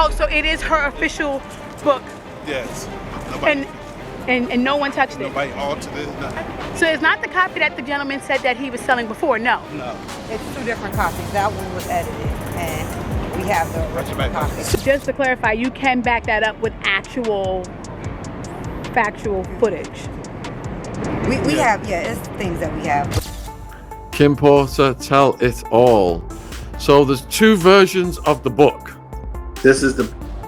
Oh, so it is her official book, Yes. Nobody, and no one touched it. nobody altered it. Nothing. So it's not the copy that the gentleman said that he was selling before. No. No. It's two different copies. That one was edited, and we have the original copy. Just to clarify, you can back that up with actual factual footage. We have, it's things that we have. Kim Porter, Tell It All. So there's two versions of the book. This is the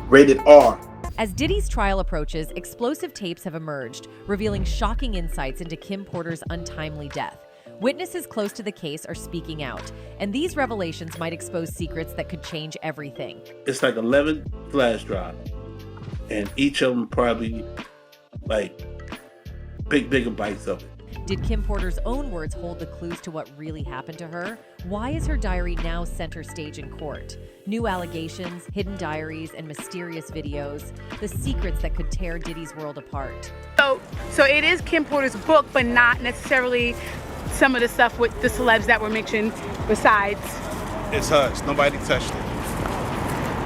rated R. As Diddy's trial approaches, explosive tapes have emerged, revealing shocking insights into Kim Porter's untimely death. Witnesses close to the case are speaking out, and these revelations might expose secrets that could change everything. It's like 11 flash drives, and each of them probably like big gigabytes of it. Did Kim Porter's own words hold the clues to what really happened to her? Why is her diary now center stage in court? New allegations, hidden diaries, and mysterious videos. The secrets that could tear Diddy's world apart. So it is Kim Porter's book, but not necessarily some of the stuff with the celebs that were mentioned besides. It's hers. Nobody touched it.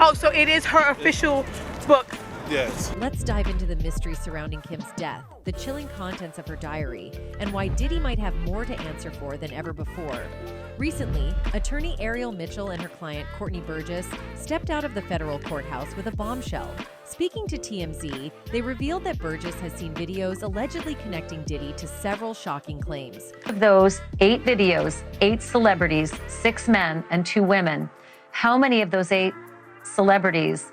Oh, so it is her official book. Yes. Let's dive into the mystery surrounding Kim's death, the chilling contents of her diary, and why Diddy might have more to answer for than ever before. Recently, attorney Ariel Mitchell and her client Courtney Burgess stepped out of the federal courthouse with a bombshell. Speaking to TMZ, they revealed that Burgess has seen videos allegedly connecting Diddy to several shocking claims. Of those 8 videos, 8 celebrities, 6 men and 2 women, how many of those 8 celebrities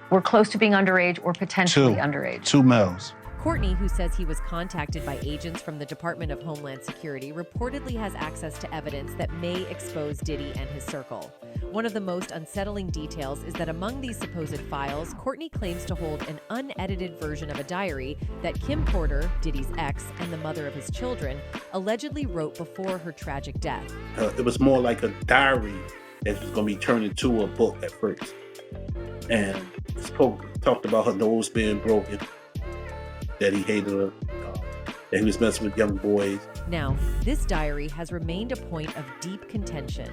were close to being underage or potentially underage? 2 males. Courtney, who says he was contacted by agents from the Department of Homeland Security, reportedly has access to evidence that may expose Diddy and his circle. One of the most unsettling details is that among these supposed files, Courtney claims to hold an unedited version of a diary that Kim Porter, Diddy's ex and the mother of his children, allegedly wrote before her tragic death. It was more like a diary that was going to be turned into a book at first. And talked about her nose being broken, that he hated her, that he was messing with young boys. Now, this diary has remained a point of deep contention.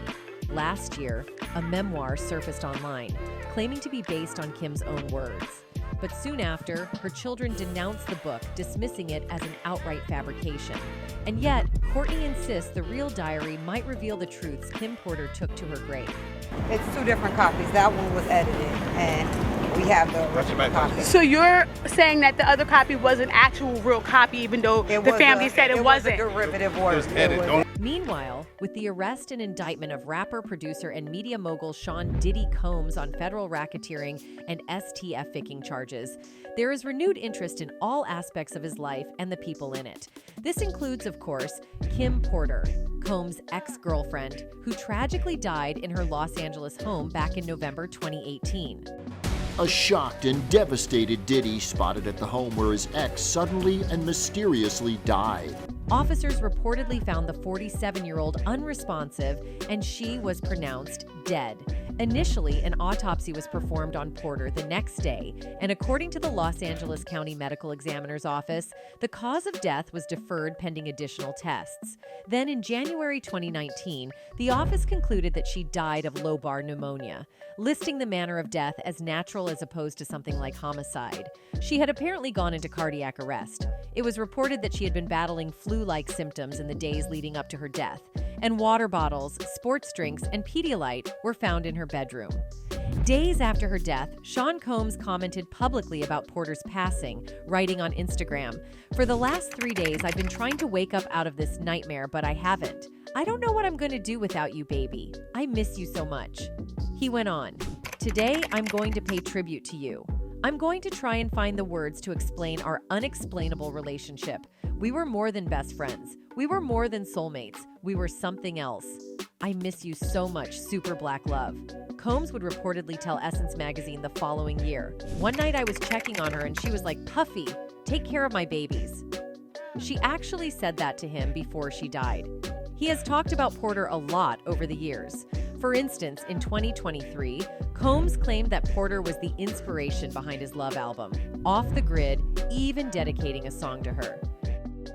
Last year, a memoir surfaced online, claiming to be based on Kim's own words. But soon after, her children denounced the book, dismissing it as an outright fabrication. And yet, Courtney insists the real diary might reveal the truths Kim Porter took to her grave. It's two different copies. That one was edited, and we have the original copy. So you're saying that the other copy was an actual real copy, even though the family said it wasn't? It was a derivative work. Meanwhile, with the arrest and indictment of rapper, producer, and media mogul Sean Diddy Combs on federal racketeering and STF-faking charges, there is renewed interest in all aspects of his life and the people in it. This includes, of course, Kim Porter, Combs' ex-girlfriend, who tragically died in her Los Angeles home back in November 2018. A shocked and devastated Diddy spotted at the home where his ex suddenly and mysteriously died. Officers reportedly found the 47-year-old unresponsive, and she was pronounced dead. Initially, an autopsy was performed on Porter the next day, and according to the Los Angeles County Medical Examiner's Office, the cause of death was deferred pending additional tests. Then in January 2019, the office concluded that she died of lobar pneumonia, listing the manner of death as natural as opposed to something like homicide. She had apparently gone into cardiac arrest. It was reported that she had been battling flu-like symptoms in the days leading up to her death, and water bottles, sports drinks, and Pedialyte were found in her bedroom. Days after her death, Sean Combs commented publicly about Porter's passing, writing on Instagram, "For the last 3 days, I've been trying to wake up out of this nightmare, but I haven't. I don't know what I'm going to do without you, baby. I miss you so much." He went on, "Today, I'm going to pay tribute to you. I'm going to try and find the words to explain our unexplainable relationship. We were more than best friends. We were more than soulmates. We were something else. I miss you so much, super black love." Combs would reportedly tell Essence magazine the following year, "One night I was checking on her and she was like, 'Puffy, take care of my babies.'" She actually said that to him before she died. He has talked about Porter a lot over the years. For instance, in 2023, Combs claimed that Porter was the inspiration behind his Love album, Off the Grid, even dedicating a song to her.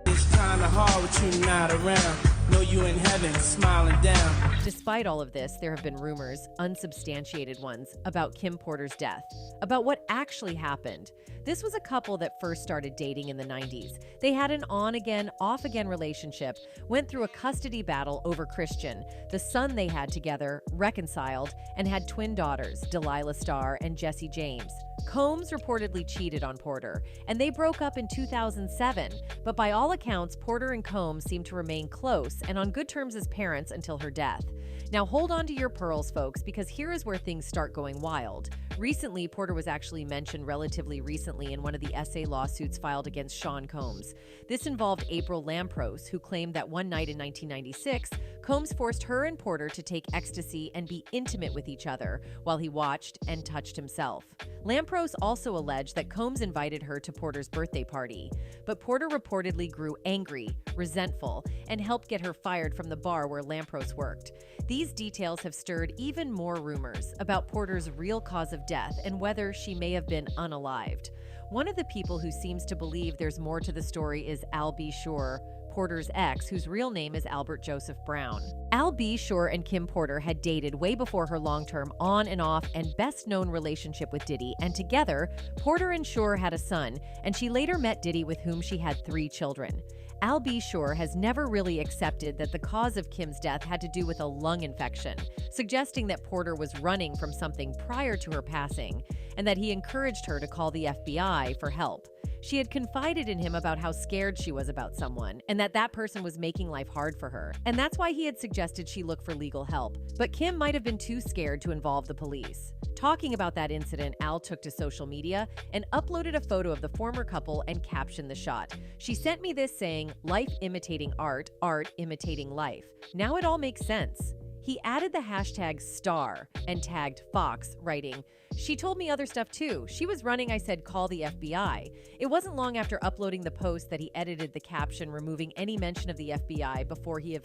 It's kinda hard with you not around. Know you in heaven, smiling down. Despite all of this, there have been rumors, unsubstantiated ones, about Kim Porter's death, about what actually happened. This was a couple that first started dating in the 90s. They had an on-again, off-again relationship, went through a custody battle over Christian. The son they had together reconciled and had twin daughters, Delilah Starr and Jessie James. Combs reportedly cheated on Porter, and they broke up in 2007. But by all accounts, Porter and Combs seemed to remain close and on good terms as parents until her death. Now hold on to your pearls, folks, because here is where things start going wild. Recently, Porter was actually mentioned relatively recently in one of the SA lawsuits filed against Sean Combs. This involved April Lampros, who claimed that one night in 1996, Combs forced her and Porter to take ecstasy and be intimate with each other while he watched and touched himself. Lampros also alleged that Combs invited her to Porter's birthday party, but Porter reportedly grew angry, resentful, and helped get her fired from the bar where Lampros worked. These details have stirred even more rumors about Porter's real cause of death and whether she may have been unalived. One of the people who seems to believe there's more to the story is Al B. Shore, Porter's ex, whose real name is Albert Joseph Brown. Al B. Shore and Kim Porter had dated way before her long-term on and off and best-known relationship with Diddy, and together, Porter and Shore had a son, and she later met Diddy, with whom she had 3 children. Al B. Shore has never really accepted that the cause of Kim's death had to do with a lung infection, suggesting that Porter was running from something prior to her passing, and that he encouraged her to call the FBI for help. She had confided in him about how scared she was about someone, and that person was making life hard for her, and that's why he had suggested she look for legal help. But Kim might have been too scared to involve the police. Talking about that incident, Al took to social media and uploaded a photo of the former couple and captioned the shot. She sent me this saying, "Life imitating art, art imitating life. Now it all makes sense." He added the hashtag star and tagged Fox, writing, "She told me other stuff too. She was running, I said, call the FBI." It wasn't long after uploading the post that he edited the caption, removing any mention of the FBI before he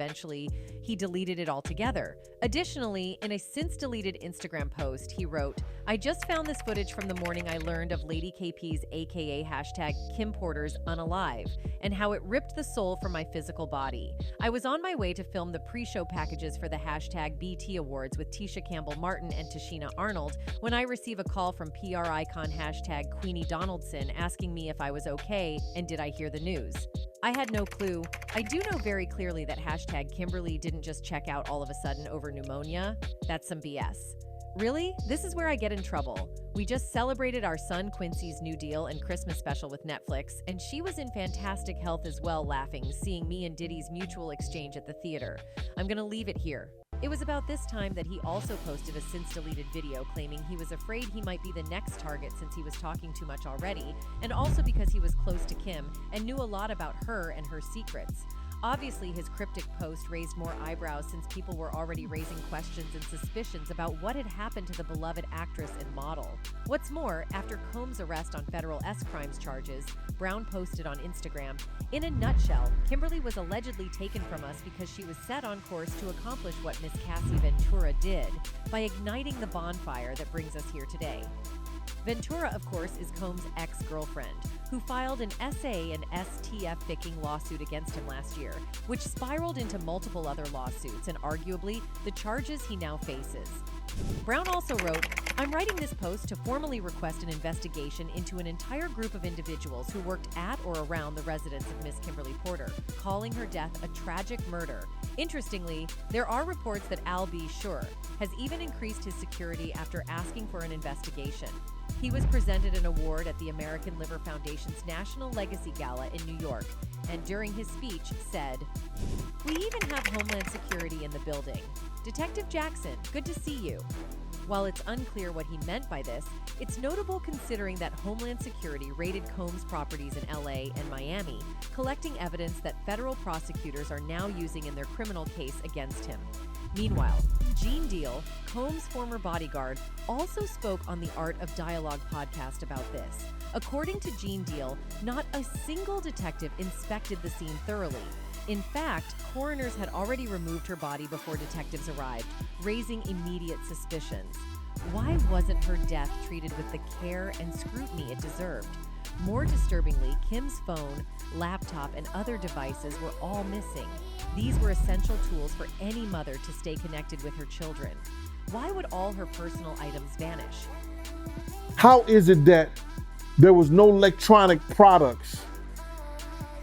deleted it altogether. Additionally, in a since-deleted Instagram post, he wrote, "I just found this footage from the morning I learned of Lady KP's aka hashtag Kim Porter's unalive and how it ripped the soul from my physical body. I was on my way to film the pre-show packages for the hashtag BT Awards with Tisha Campbell Martin and Tashina Arnold when I receive a call from PR icon hashtag Queenie Donaldson asking me if I was okay and did I hear the news. I had no clue. I do know very clearly that hashtag Kimberly didn't just check out all of a sudden over pneumonia. That's some BS. Really? This is where I get in trouble. We just celebrated our son Quincy's new deal and Christmas special with Netflix, and she was in fantastic health as well, laughing, seeing me and Diddy's mutual exchange at the theater. I'm gonna leave it here." It was about this time that he also posted a since-deleted video claiming he was afraid he might be the next target since he was talking too much already, and also because he was close to Kim and knew a lot about her and her secrets. Obviously, his cryptic post raised more eyebrows since people were already raising questions and suspicions about what had happened to the beloved actress and model. What's more, after Combs' arrest on federal crimes charges, Brown posted on Instagram, "In a nutshell, Kimberly was allegedly taken from us because she was set on course to accomplish what Miss Cassie Ventura did by igniting the bonfire that brings us here today." Ventura, of course, is Combs' ex-girlfriend, who filed an SA and STF-ficking lawsuit against him last year, which spiraled into multiple other lawsuits and arguably the charges he now faces. Brown also wrote, "I'm writing this post to formally request an investigation into an entire group of individuals who worked at or around the residence of Miss Kimberly Porter, calling her death a tragic murder. Interestingly, there are reports that Al B. Shore has even increased his security after asking for an investigation." He was presented an award at the American Liver Foundation's National Legacy Gala in New York, and during his speech said, "We even have Homeland Security in the building. Detective Jackson, good to see you." While it's unclear what he meant by this, it's notable considering that Homeland Security raided Combs' properties in LA and Miami, collecting evidence that federal prosecutors are now using in their criminal case against him. Meanwhile, Gene Deal, Combs' former bodyguard, also spoke on the Art of Dialogue podcast about this. According to Gene Deal, not a single detective inspected the scene thoroughly. In fact, coroners had already removed her body before detectives arrived, raising immediate suspicions. Why wasn't her death treated with the care and scrutiny it deserved? More disturbingly, Kim's phone, laptop, and other devices were all missing. These were essential tools for any mother to stay connected with her children. Why would all her personal items vanish? How is it that there was no electronic products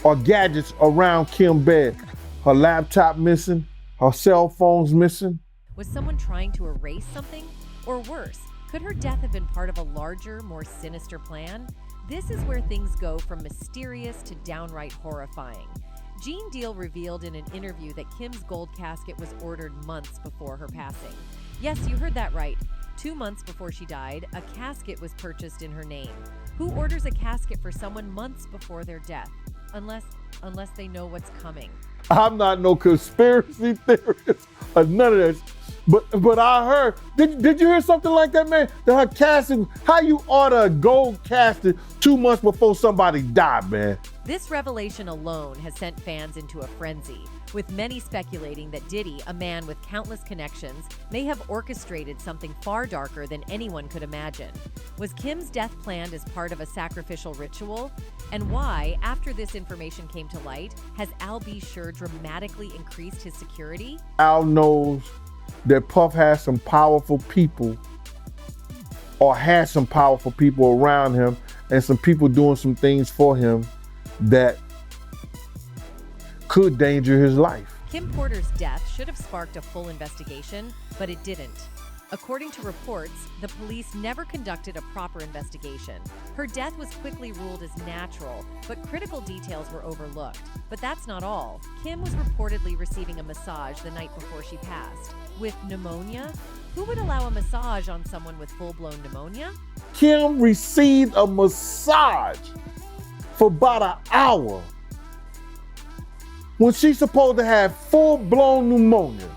or gadgets around Kim's bed? Her laptop missing, her cell phone's missing. Was someone trying to erase something? Or worse, could her death have been part of a larger, more sinister plan? This is where things go from mysterious to downright horrifying. Gene Deal revealed in an interview that Kim's gold casket was ordered months before her passing. Yes, you heard that right. 2 months before she died, a casket was purchased in her name. Who orders a casket for someone months before their death? Unless they know what's coming. I'm not no conspiracy theorist or none of this. But I heard, did you hear something like that, man? That her casket, how you order a gold casket 2 months before somebody died, man? This revelation alone has sent fans into a frenzy, with many speculating that Diddy, a man with countless connections, may have orchestrated something far darker than anyone could imagine. Was Kim's death planned as part of a sacrificial ritual? And why, after this information came to light, has Al B. Sure dramatically increased his security? Al knows that Puff has some powerful people or has some powerful people around him and some people doing some things for him that could danger his life. Kim Porter's death should have sparked a full investigation, but it didn't. According to reports, the police never conducted a proper investigation. Her death was quickly ruled as natural, but critical details were overlooked. But that's not all. Kim was reportedly receiving a massage the night before she passed. With pneumonia? Who would allow a massage on someone with full-blown pneumonia? Kim received a massage for about an hour when she's supposed to have full-blown pneumonia.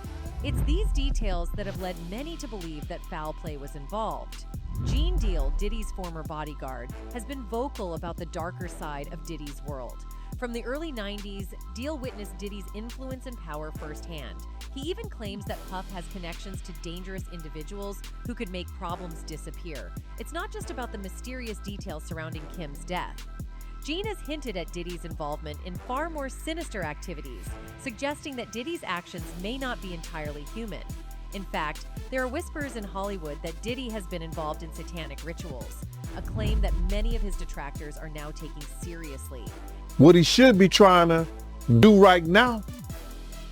It's these details that have led many to believe that foul play was involved. Gene Deal, Diddy's former bodyguard, has been vocal about the darker side of Diddy's world. From the early 90s, Deal witnessed Diddy's influence and power firsthand. He even claims that Puff has connections to dangerous individuals who could make problems disappear. It's not just about the mysterious details surrounding Kim's death. Gene has hinted at Diddy's involvement in far more sinister activities, suggesting that Diddy's actions may not be entirely human. In fact, there are whispers in Hollywood that Diddy has been involved in satanic rituals, a claim that many of his detractors are now taking seriously. What he should be trying to do right now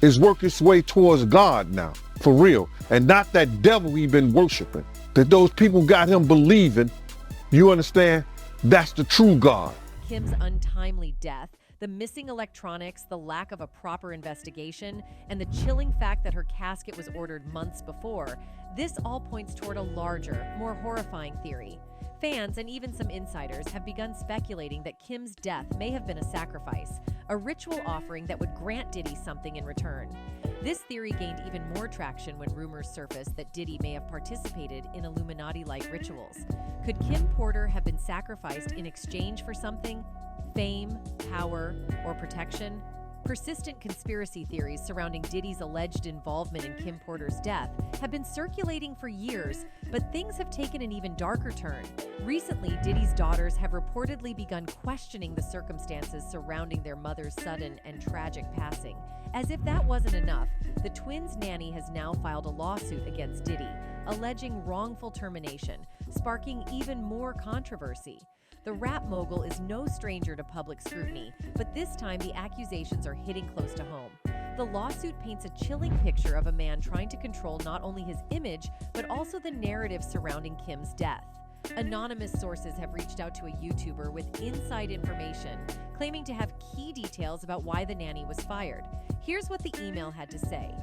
is work his way towards God now, for real, and not that devil he's been worshiping, that those people got him believing, you understand, that's the true God. Kim's untimely death, the missing electronics, the lack of a proper investigation, and the chilling fact that her casket was ordered months before, this all points toward a larger, more horrifying theory. Fans and even some insiders have begun speculating that Kim's death may have been a sacrifice, a ritual offering that would grant Diddy something in return. This theory gained even more traction when rumors surfaced that Diddy may have participated in Illuminati-like rituals. Could Kim Porter have been sacrificed in exchange for something? Fame, power, or protection? Persistent conspiracy theories surrounding Diddy's alleged involvement in Kim Porter's death have been circulating for years, but things have taken an even darker turn. Recently, Diddy's daughters have reportedly begun questioning the circumstances surrounding their mother's sudden and tragic passing. As if that wasn't enough, the twins' nanny has now filed a lawsuit against Diddy, alleging wrongful termination, sparking even more controversy. The rap mogul is no stranger to public scrutiny, but this time the accusations are hitting close to home. The lawsuit paints a chilling picture of a man trying to control not only his image, but also the narrative surrounding Kim's death. Anonymous sources have reached out to a YouTuber with inside information, claiming to have key details about why the nanny was fired. Here's what the email had to say.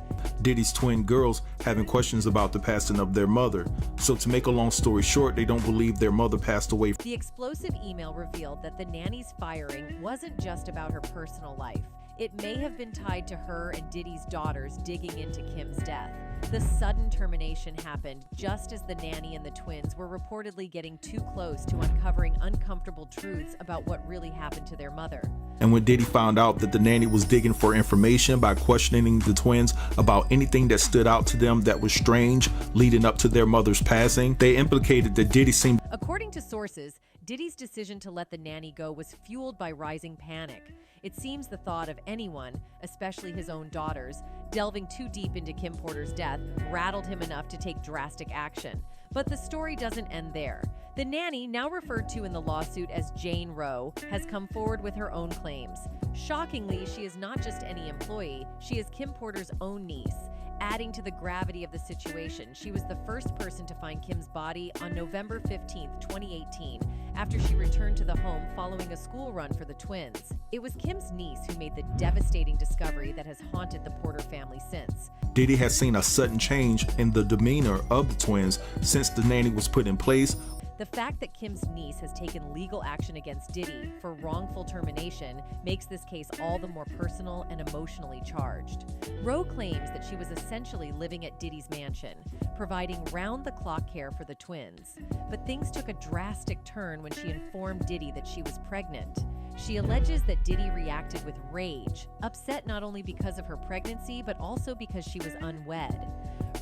Diddy's twin girls having questions about the passing of their mother. So to make a long story short, they don't believe their mother passed away. The explosive email revealed that the nanny's firing wasn't just about her personal life. It may have been tied to her and Diddy's daughters digging into Kim's death. The sudden termination happened just as the nanny and the twins were reportedly getting too close to uncovering uncomfortable truths about what really happened to their mother. And when Diddy found out that the nanny was digging for information by questioning the twins about anything that stood out to them that was strange leading up to their mother's passing, they implicated that Diddy seemed... According to sources, Diddy's decision to let the nanny go was fueled by rising panic. It seems the thought of anyone, especially his own daughters, delving too deep into Kim Porter's death rattled him enough to take drastic action. But the story doesn't end there. The nanny, now referred to in the lawsuit as Jane Roe, has come forward with her own claims. Shockingly, she is not just any employee, she is Kim Porter's own niece. Adding to the gravity of the situation, she was the first person to find Kim's body on November 15, 2018, after she returned to the home following a school run for the twins. It was Kim's niece who made the devastating discovery that has haunted the Porter family since. Diddy has seen a sudden change in the demeanor of the twins since the nanny was put in place. The fact that Kim's niece has taken legal action against Diddy for wrongful termination makes this case all the more personal and emotionally charged. Roe claims that she was essentially living at Diddy's mansion, providing round-the-clock care for the twins. But things took a drastic turn when she informed Diddy that she was pregnant. She alleges that Diddy reacted with rage, upset not only because of her pregnancy, but also because she was unwed.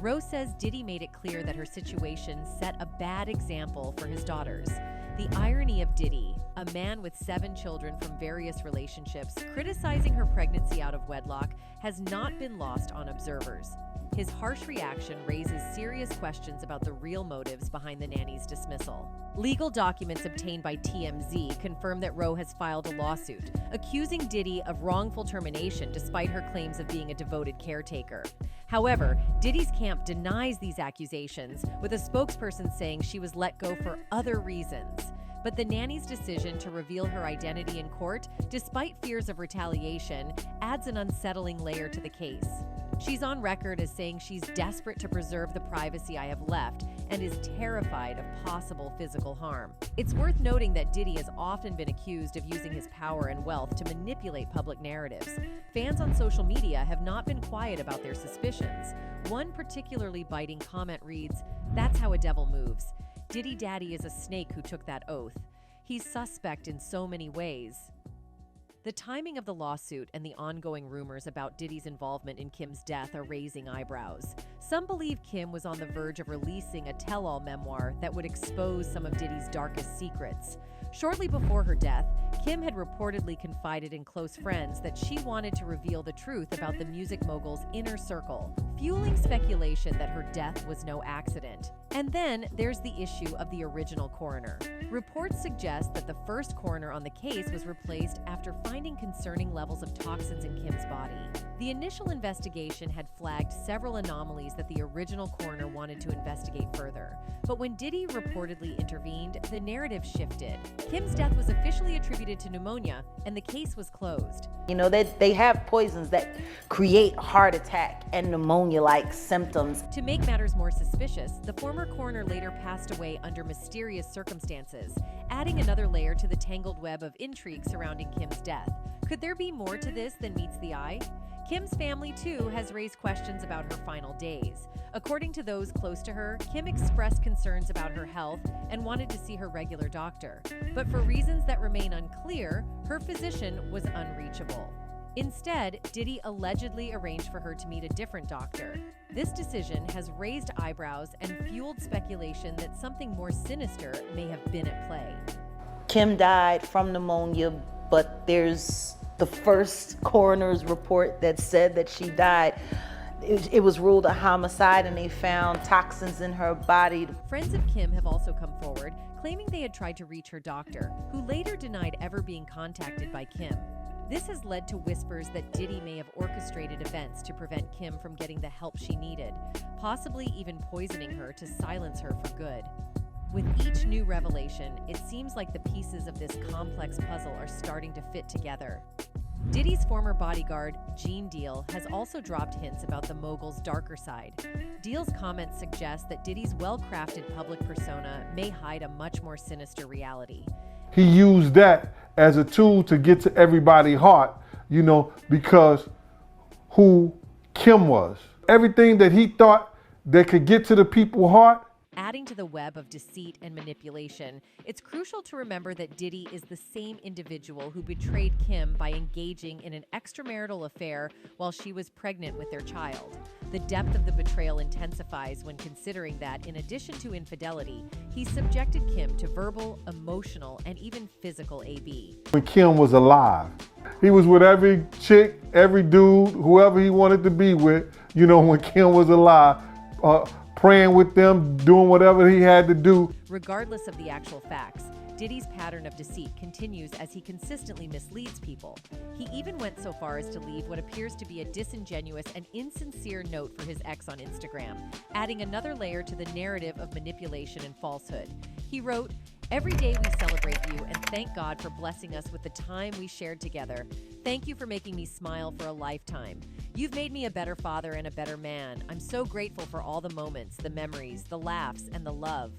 Roe says Diddy made it clear that her situation set a bad example for his daughters. The irony of Diddy, a man with 7 children from various relationships, criticizing her pregnancy out of wedlock has not been lost on observers. His harsh reaction raises serious questions about the real motives behind the nanny's dismissal. Legal documents obtained by TMZ confirm that Roe has filed a lawsuit, accusing Diddy of wrongful termination despite her claims of being a devoted caretaker. However, Diddy's camp denies these accusations, with a spokesperson saying she was let go for other reasons. But the nanny's decision to reveal her identity in court, despite fears of retaliation, adds an unsettling layer to the case. She's on record as saying she's desperate to preserve the privacy I have left and is terrified of possible physical harm. It's worth noting that Diddy has often been accused of using his power and wealth to manipulate public narratives. Fans on social media have not been quiet about their suspicions. One particularly biting comment reads, "That's how a devil moves. Diddy Daddy is a snake who took that oath. He's suspect in so many ways." The timing of the lawsuit and the ongoing rumors about Diddy's involvement in Kim's death are raising eyebrows. Some believe Kim was on the verge of releasing a tell-all memoir that would expose some of Diddy's darkest secrets. Shortly before her death, Kim had reportedly confided in close friends that she wanted to reveal the truth about the music mogul's inner circle, fueling speculation that her death was no accident. And then there's the issue of the original coroner. Reports suggest that the first coroner on the case was replaced after finding concerning levels of toxins in Kim's body. The initial investigation had flagged several anomalies that the original coroner wanted to investigate further. But when Diddy reportedly intervened, the narrative shifted. Kim's death was officially attributed to pneumonia, and the case was closed. You know, they have poisons that create heart attack and pneumonia-like symptoms. To make matters more suspicious, the former coroner later passed away under mysterious circumstances, adding another layer to the tangled web of intrigue surrounding Kim's death. Could there be more to this than meets the eye? Kim's family, too, has raised questions about her final days. According to those close to her, Kim expressed concerns about her health and wanted to see her regular doctor. But for reasons that remain unclear, her physician was unreachable. Instead, Diddy allegedly arranged for her to meet a different doctor. This decision has raised eyebrows and fueled speculation that something more sinister may have been at play. Kim died from pneumonia, but there's the first coroner's report that said that she died. It was ruled a homicide, and they found toxins in her body. Friends of Kim have also come forward, claiming they had tried to reach her doctor, who later denied ever being contacted by Kim. This has led to whispers that Diddy may have orchestrated events to prevent Kim from getting the help she needed, possibly even poisoning her to silence her for good. With each new revelation, it seems like the pieces of this complex puzzle are starting to fit together. Diddy's former bodyguard, Gene Deal, has also dropped hints about the mogul's darker side. Deal's comments suggest that Diddy's well-crafted public persona may hide a much more sinister reality. He used that as a tool to get to everybody's heart, you know, because who Kim was. Everything that he thought that could get to the people's heart, Adding to the web of deceit and manipulation, it's crucial to remember that Diddy is the same individual who betrayed Kim by engaging in an extramarital affair while she was pregnant with their child. The depth of the betrayal intensifies when considering that, in addition to infidelity, he subjected Kim to verbal, emotional, and even physical AB. When Kim was alive, he was with every chick, every dude, whoever he wanted to be with, when Kim was alive, praying with them, doing whatever he had to do. Regardless of the actual facts, Diddy's pattern of deceit continues as he consistently misleads people. He even went so far as to leave what appears to be a disingenuous and insincere note for his ex on Instagram, adding another layer to the narrative of manipulation and falsehood. He wrote, "Every day we celebrate you and thank God for blessing us with the time we shared together. Thank you for making me smile for a lifetime. You've made me a better father and a better man. I'm so grateful for all the moments, the memories, the laughs, and the love."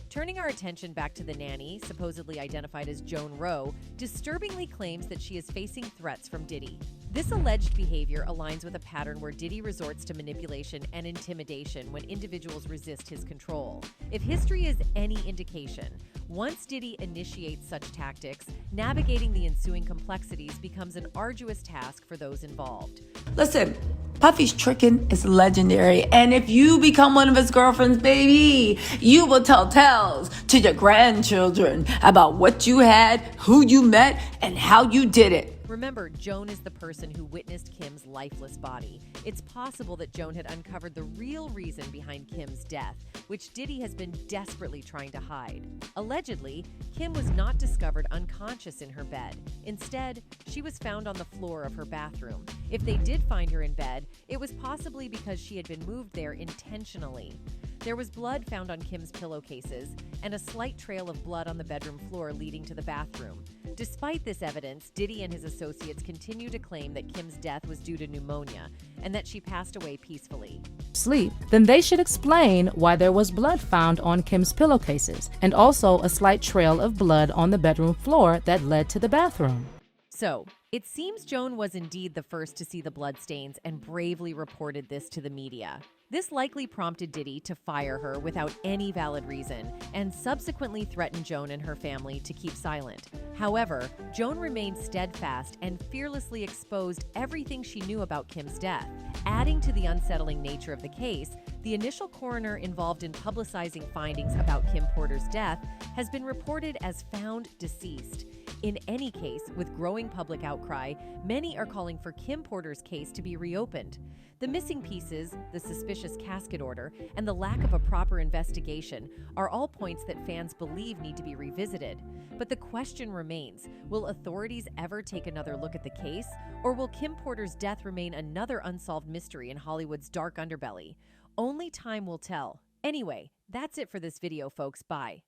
Turning our attention back to the nanny, supposedly identified as Joan Rowe, disturbingly claims that she is facing threats from Diddy. This alleged behavior aligns with a pattern where Diddy resorts to manipulation and intimidation when individuals resist his control. If history is any indication, once Diddy initiates such tactics, navigating the ensuing complexities becomes an arduous task for those involved. Listen, Puffy's tricking is legendary, and if you become one of his girlfriends, baby, you will tell tales to your grandchildren about what you had, who you met, and how you did it. Remember, Joan is the person who witnessed Kim's lifeless body. It's possible that Joan had uncovered the real reason behind Kim's death, which Diddy has been desperately trying to hide. Allegedly, Kim was not discovered unconscious in her bed. Instead, she was found on the floor of her bathroom. If they did find her in bed, it was possibly because she had been moved there intentionally. There was blood found on Kim's pillowcases and a slight trail of blood on the bedroom floor leading to the bathroom. Despite this evidence, Diddy and his associates continue to claim that Kim's death was due to pneumonia and that she passed away peacefully. Sleep, then they should explain why there was blood found on Kim's pillowcases and also a slight trail of blood on the bedroom floor that led to the bathroom. So, it seems Joan was indeed the first to see the bloodstains and bravely reported this to the media. This likely prompted Diddy to fire her without any valid reason and subsequently threatened Joan and her family to keep silent. However, Joan remained steadfast and fearlessly exposed everything she knew about Kim's death. Adding to the unsettling nature of the case, the initial coroner involved in publicizing findings about Kim Porter's death has been reported as found deceased. In any case, with growing public outcry, many are calling for Kim Porter's case to be reopened. The missing pieces, the suspicious casket order, and the lack of a proper investigation are all points that fans believe need to be revisited. But the question remains, will authorities ever take another look at the case, or will Kim Porter's death remain another unsolved mystery in Hollywood's dark underbelly? Only time will tell. Anyway, that's it for this video, folks. Bye.